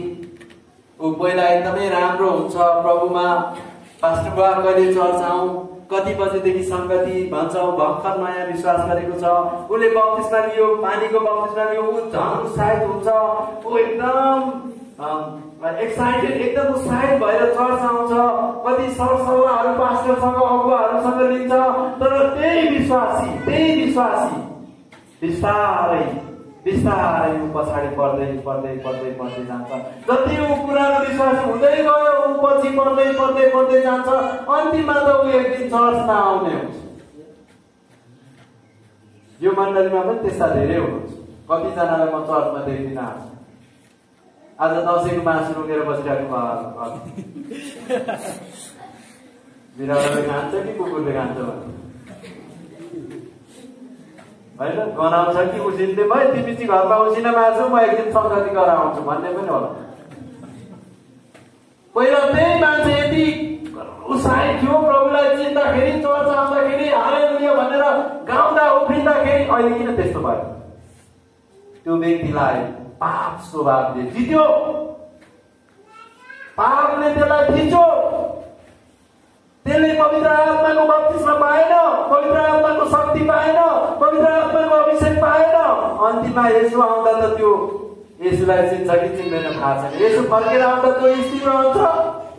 ऊ पहिला एकदमै राम्रो हुन्छ प्रभुमा, पास्टर बुवा कहिले चर्च आउँ, कति बजेदेखि संगति भन्छौँ, भर्खर नयाँ विश्वास गरेको छ, उसले बप्तिस्मा लियो, पानीको बप्तिस्मा लियो, ऊ झन् उत्साहित हुन्छ, ऊ एकदम एक्साइटेड, एकदम उत्साहित भएर चर्च आउँछ, कति सरसल्लाहहरू पास्टरसँग अगुवाहरूसँग लिन्छ। तर त्यही विश्वासी बिस्तारै पछाडि पर्दै जान्छ। जति ऊ पुरानो विश्वासी हुँदै गयो, ऊ पछि पर्दै जान्छ। अन्तिममा त ऊ एक दिन चर्चमा आउने हुन्छ। यो मण्डलीमा पनि त्यस्ता धेरै हुनुहुन्छ। कतिजनालाई म चर्चमा देख्दिनँ आज दसैँको मासु रोकेर बसिरहेको भयो। बिरालोले खान्छ कि कुकुरले खान्छ भने होइन गनाउँछ कि उसिन्दै भयो तिमी चाहिँ घरमा उसिन मासु म एक दिन सङ्गति गराउँछु भन्ने पनि होला। पहिला त्यही मान्छे यति उसाइ थियो प्रभुलाई चिन्दाखेरि चर्च आउँदाखेरि हालेलुया भनेर गाउँदा उफ्रिँदाखेरि अहिले किन त्यस्तो भयो? त्यो व्यक्तिलाई पाप स्वभावले जित्यो, पापले त्यसलाई थिच्यो, त्यसले पवित्र आत्माको बप्तिस्मा पाएन, पवित्र आत्माको शक्ति पाएन, पवित्र आत्माको अभिषेक पाएन। अन्तिममा येशू आउँदा त त्यो येशूलाई चिन्छ कि चिन्दैन थाहा छैन। येशू फर्केर आउँदा त्यो स्थितिमा हुन्छ,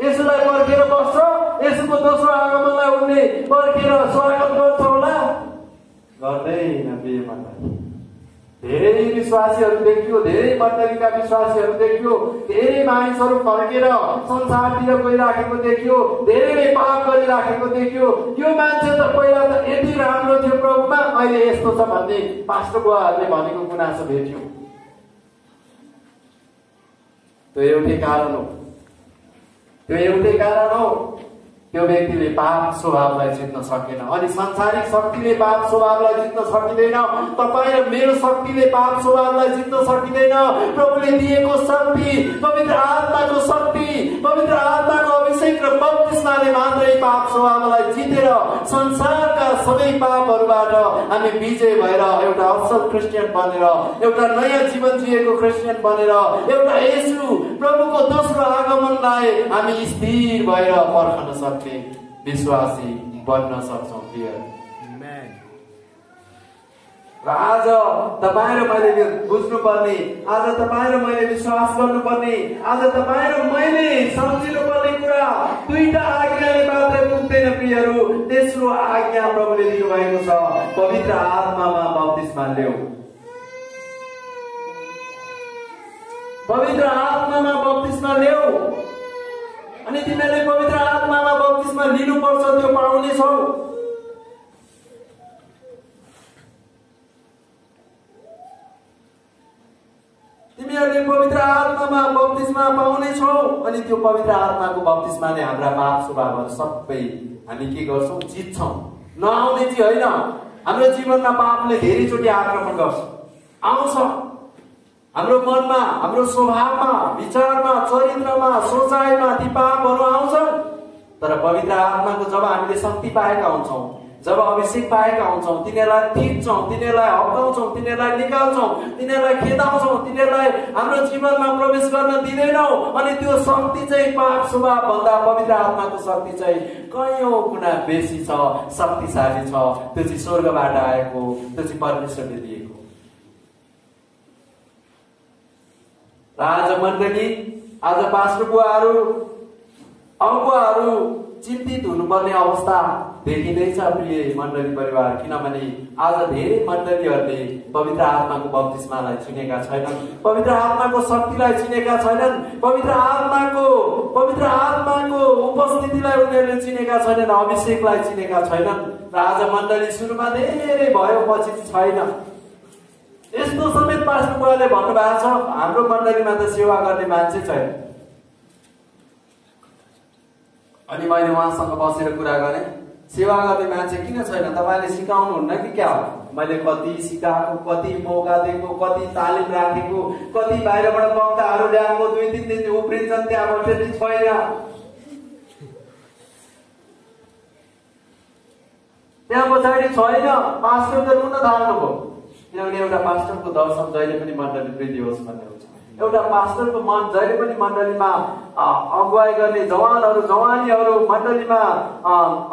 येशूलाई पर्खेर बस्छ, येशूको दोस्रो आगमनलाई उनले पर्खेर स्वागत गर्छ होला? गर्दैन। प्रियमण्डली धेरै विश्वासीहरू देखियो, धेरै मण्डलीका विश्वासीहरू देखियो, धेरै मानिसहरू फर्केर संसारतिर गइराखेको देखियो, धेरैले पाप गरिराखेको देखियो। यो मान्छे त पहिला त यति राम्रो थियो प्रभुमा, अहिले यस्तो छ भन्ने पास्टर बुवाहरूले भनेको गुनासो भेट्यो। त्यो एउटै कारण हो, त्यो एउटै कारण हो। त्यो व्यक्तिले पाप स्वभावलाई जित्न सकेन। अनि सांसारिक शक्तिले पाप स्वभावलाई जित्न सकिँदैन। तपाईँ र मेरो शक्तिले पाप स्वभावलाई जित्न सकिँदैन। प्रभुले दिएको शक्ति, पवित्र आत्माको शक्ति, पवित्र आत्माको अभिषेक र बप्तिस्माले मात्रै पाप स्वभावलाई जितेर संसारका सबै पापहरूबाट हामी विजय भएर एउटा असल क्रिस्चियन बनेर, एउटा नयाँ जीवन जिएको क्रिस्चियन बनेर, एउटा येशू प्रभुको दोस्रो आगमनलाई हामी स्थिर भएर पर्खन सक्छौँ, विश्वासी बन्न सक्छौँ। र आज तपाईँ र मैले बुझ्नुपर्ने, आज तपाईँ र मैले विश्वास गर्नुपर्ने, आज तपाईँ र मैले सम्झिनुपर्ने कुरा दुईटा आज्ञाले मात्र पुग्दैन प्रियहरू। तेस्रो आज्ञा प्रभुले दिनुभएको छ, पवित्र आत्मामा बप्तिस्मा ल्याऊ। पवित्र आत्मामा बप्तिस्मा ल्याऊ। अनि तिमीहरूले पवित्र आत्मामा बप्तिस्मा लिनुपर्छ, त्यो पाउनेछौ। तिमीहरूले पवित्र आत्मामा बप्तिस्मा पाउनेछौ। अनि त्यो पवित्र आत्माको बप्तिस्माले हाम्रा पाप स्वभावहरू सबै हामी के गर्छौँ? जित्छौँ। नआउने चाहिँ होइन, हाम्रो जीवनमा पापले धेरैचोटि आक्रमण गर्छ, आउँछ हाम्रो मनमा, हाम्रो स्वभावमा, विचारमा, चरित्रमा, सोचाइमा ती पापहरू आउँछन्। तर पवित्र आत्माको जब हामीले शक्ति पाएका हुन्छौँ, जब अभिषेक पाएका हुन्छौँ, तिनीहरूलाई थिच्छौँ, तिनीहरूलाई हप्काउँछौँ, तिनीहरूलाई निकाल्छौँ, तिनीहरूलाई खेदाउँछौँ, तिनीहरूलाई हाम्रो जीवनमा प्रवेश गर्न दिँदैनौँ। अनि त्यो शक्ति चाहिँ पाप स्वभाव भन्दा पवित्र आत्माको शक्ति चाहिँ कयौँ गुणा बेसी छ, शक्तिशाली छ। त्यो चाहिँ स्वर्गबाट आएको, त्यो चाहिँ परमेश्वरले दिएको। आज मण्डली, आज पास्टर बुवाहरू, अगुवाहरू चिन्तित हुनुपर्ने अवस्था देखिँदैछ प्रिय मण्डली परिवार। किनभने आज धेरै मण्डलीहरूले पवित्र आत्माको बप्तिस्मालाई चिनेका छैनन्, पवित्र आत्माको शक्तिलाई चिनेका छैनन्, पवित्र आत्माको उपस्थितिलाई उनीहरूले चिनेका छैनन्, अभिषेकलाई चिनेका छैनन्। र आज मण्डली सुरुमा धेरै भयो, पछि छैन। यस्तो समेत पास्टर बुवाले भन्नुभएको छ, हाम्रो मण्डलीमा त सेवा गर्ने मान्छे छैन। अनि मैले उहाँसँग बसेर कुरा गरेँ, सेवा गर्ने मान्छे किन छैन? तपाईँले सिकाउनुहुन्न कि क्या हो? मैले कति सिकाएको, कति मौका दिएको, कति तालिम राखेको, कति बाहिरबाट वक्ताहरू ल्याएको, 2-3 दिन उफ्रिन्छन्, त्यहाँ बसेर छैन। त्यहाँ पछाडि छैन। पास्टर त रुन थाल्नुभयो। किनभने एउटा पास्टरको दर्शन जहिले पनि मण्डली वृद्धि होस् भन्ने हुन्छ। एउटा पास्टरको मन जहिले पनि मण्डलीमा अगुवाई गर्ने जवानीहरू मण्डलीमा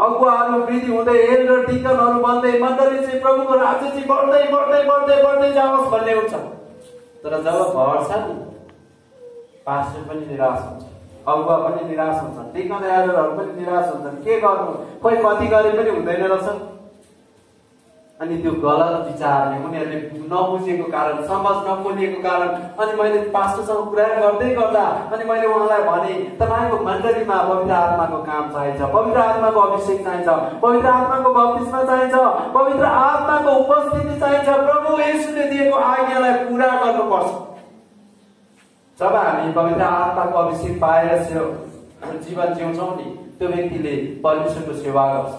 अगुवाहरू वृद्धि हुँदै, एल्डर डिकनहरू बन्दै, मण्डली चाहिँ प्रभुको राज्य चाहिँ बढ्दै बढ्दै बढ्दै बढ्दै जाओस् भन्ने हुन्छ। तर जब घट्छ नि, पास्टर पनि निराश हुन्छ, अगुवा पनि निराश हुन्छन्, डिकन एल्डरहरू पनि निराश हुन्छन्। के गर्नु, खोइ कति गरे पनि हुँदैन रहेछ। अनि त्यो गलत विचारले उनीहरूले नबुझेको कारण, समझ नखोलिएको कारण। अनि मैले पास्टरसँग कुरा गर्दै गर्दा अनि मैले उहाँलाई भने, तपाईँको मण्डलीमा पवित्र आत्माको काम चाहिन्छ, पवित्र आत्माको अभिषेक चाहिन्छ, पवित्र आत्माको बप्तिस्मा चाहिन्छ, पवित्र आत्मा आत्माको उपस्थिति चाहिन्छ। प्रभु येशूले दिएको आज्ञालाई पुरा गर्नुपर्छ। जब हामी पवित्र आत्माको अभिषेक पाएर जीवन जिउँछौँ नि, त्यो व्यक्तिले परमेश्वरको सेवा गर्छ।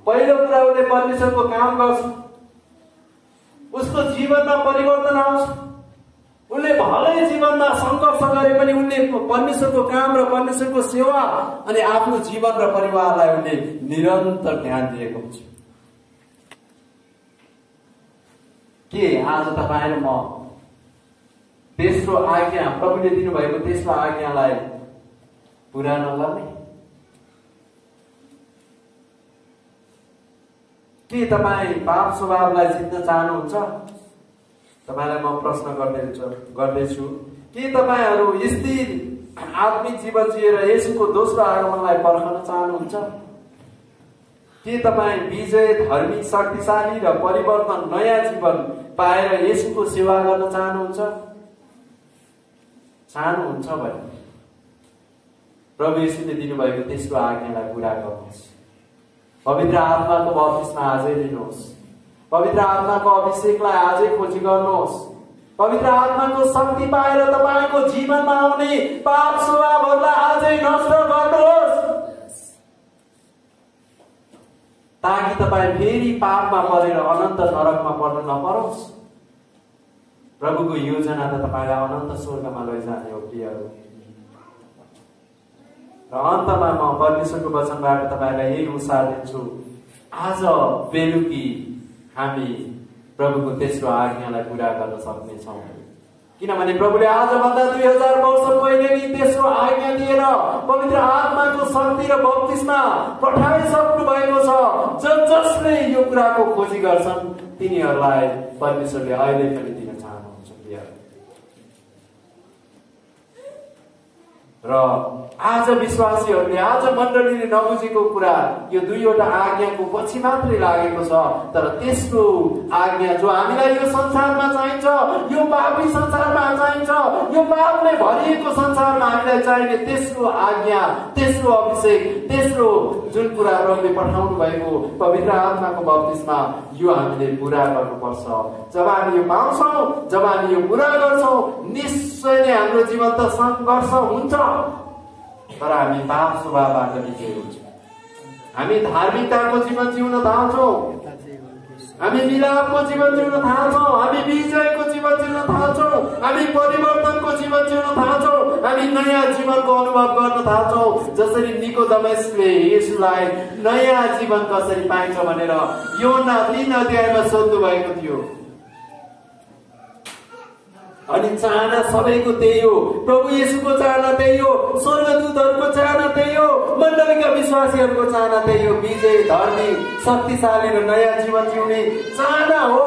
पहिलो कुरा उसले परमेश्वरको काम गर्छ, उसको जीवनमा परिवर्तन आउँछ। उसले भलै जीवनमा सङ्घर्ष गरे पनि उनले परमेश्वरको काम र परमेश्वरको सेवा अनि आफ्नो जीवन र परिवारलाई उनले निरन्तर ध्यान दिएको हुन्छ। के आज तपाईँ र म तेस्रो आज्ञा, प्रभुले दिनुभएको तेस्रो आज्ञालाई पुरा नगर्ने? के तपाईँ पाप स्वभावलाई जित्न चाहनुहुन्छ? तपाईलाई म प्रश्न गर्दैछु, के तपाईहरू स्थिर आत्मिक जीवन जिएर येशूको दोस्रो आगमनलाई पर्खन चाहनुहुन्छ? के तपाईँ विजय, धर्मी, शक्तिशाली र परिवर्तन नयाँ जीवन पाएर येशूको सेवा गर्न चाहनुहुन्छ? चाहनुहुन्छ भने प्रभु येशूले दिनुभएको तेस्रो आज्ञालाई पुरा गर्नुहोस्। पवित्र आत्माको बप्तिस्मा आजै लिनुहोस्। पवित्र आत्माको अभिषेकलाई आजै खोजी गर्नुहोस्। पवित्र आत्माको शक्ति पाएर तपाईको जीवनमा आउने पाप स्वभावहरूलाई आजै नष्ट गर्नुहोस्, ताकि तपाईँ फेरि पापमा परेर अनन्त नरकमा पर्न नपरोस्। प्रभुको योजना त तपाईलाई अनन्त स्वर्गमा लैजाने हो प्रियहरू। र अन्तमा म परमेश्वरको वचनबाट तपाईलाई यही उत्साह दिन्छु, आज बेलुकी हामी प्रभुको तेस्रो आज्ञालाई पुरा गर्न सक्नेछौँ। किनभने प्रभुले आजभन्दा 2000 वर्ष पहिले नि तेस्रो आज्ञा दिएर पवित्र आत्माको शक्ति र बप्तिस्मा पठाइसक्नु भएको छ। जसले यो कुराको खोजी गर्छन् तिनीहरूलाई परमेश्वरले अहिले पनि दिन चाहनुहुन्छ। र आज विश्वासीहरूले, आज मण्डलीले नबुझेको कुरा यो दुईवटा आज्ञाको पछि मात्रै लागेको छ। तर तेस्रो आज्ञा जो हामीलाई यो संसारमा चाहिन्छ, यो पापी संसारमा चाहिन्छ, यो पापले भरिएको संसारमा हामीलाई चाहिने तेस्रो आज्ञा, तेस्रो अभिषेक, तेस्रो जुन कुरा प्रभुले पठाउनु भएको पवित्र आत्माको बप्तिस्मा, यो हामीले पुरा गर्नुपर्छ। जब हामी यो पाउँछौँ, जब हामी यो पुरा गर्छौँ, निश्चय नै हाम्रो जीवन त सङ्घर्ष हुन्छ, तर हामी पाप स्वभावबाट विजय हुन्छ। हामी धार्मिकताको जीवन जिउन थाल्छौँ, हामी मिलापको जीवन जिउन थाल्छौँ, हामी विजयको जीवन जिउन थाल्छौँ, हामी परिवर्तनको जीवन जिउन थाल्छौँ, हामी नयाँ जीवनको अनुभव गर्न थाल्छौँ। जसरी निकोदेमसले येशूलाई नयाँ जीवन कसरी पाइन्छ भनेर योहन्ना 3 अध्यायमा सोध्नु भएको थियो। अनि चाहना सबैको त्यही हो, प्रभु येशूको चाहना त्यही हो, स्वर्गदूतहरूको चाहना त्यही हो, मण्डलीका विश्वासीहरूको चाहना त्यही हो, विजय, धर्मी, शक्तिशाली र नयाँ जीवन जिउने चाहना हो।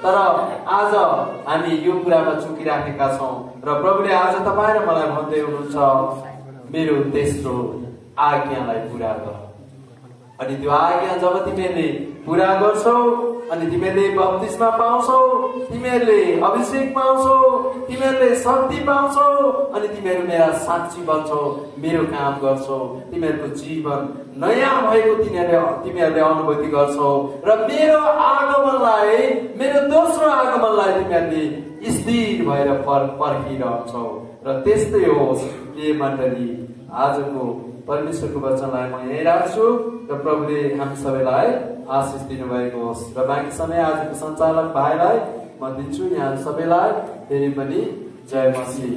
तर आज हामी यो कुरामा चुकिराखेका छौँ र प्रभुले आज तपाईँ र मलाई भन्दै हुनुहुन्छ, मेरो तेस्रो आज्ञालाई पुरा गर। अनि त्यो आज्ञा जब तिमीहरूले पुरा गर्छौ, अनि तिमीहरूले बप्तिस्मा पाउँछौ, तिमीहरूले अभिषेक पाउँछौ, तिमीहरूले शक्ति पाउँछौ, अनि तिमीहरू मेरा साक्षी बन्छौ, मेरो काम गर्छौ, तिमीहरूको जीवन नयाँ भएको तिमीहरूले अनुभूति गर्छौ र मेरो आगमनलाई, मेरो दोस्रो आगमनलाई तिमीहरूले स्थिर भएर पर्खिरहन्छौ। र त्यस्तै होस् प्रिय मण्डली, आजको परमेश्वरको वचनलाई म यही राख्छु र प्रभुले हामी सबैलाई आशिष दिनुभएको होस्। र बाँकी समय आजको सञ्चालक भाइलाई म दिन्छु। यहाँ सबैलाई फेरि पनि जय मसीह।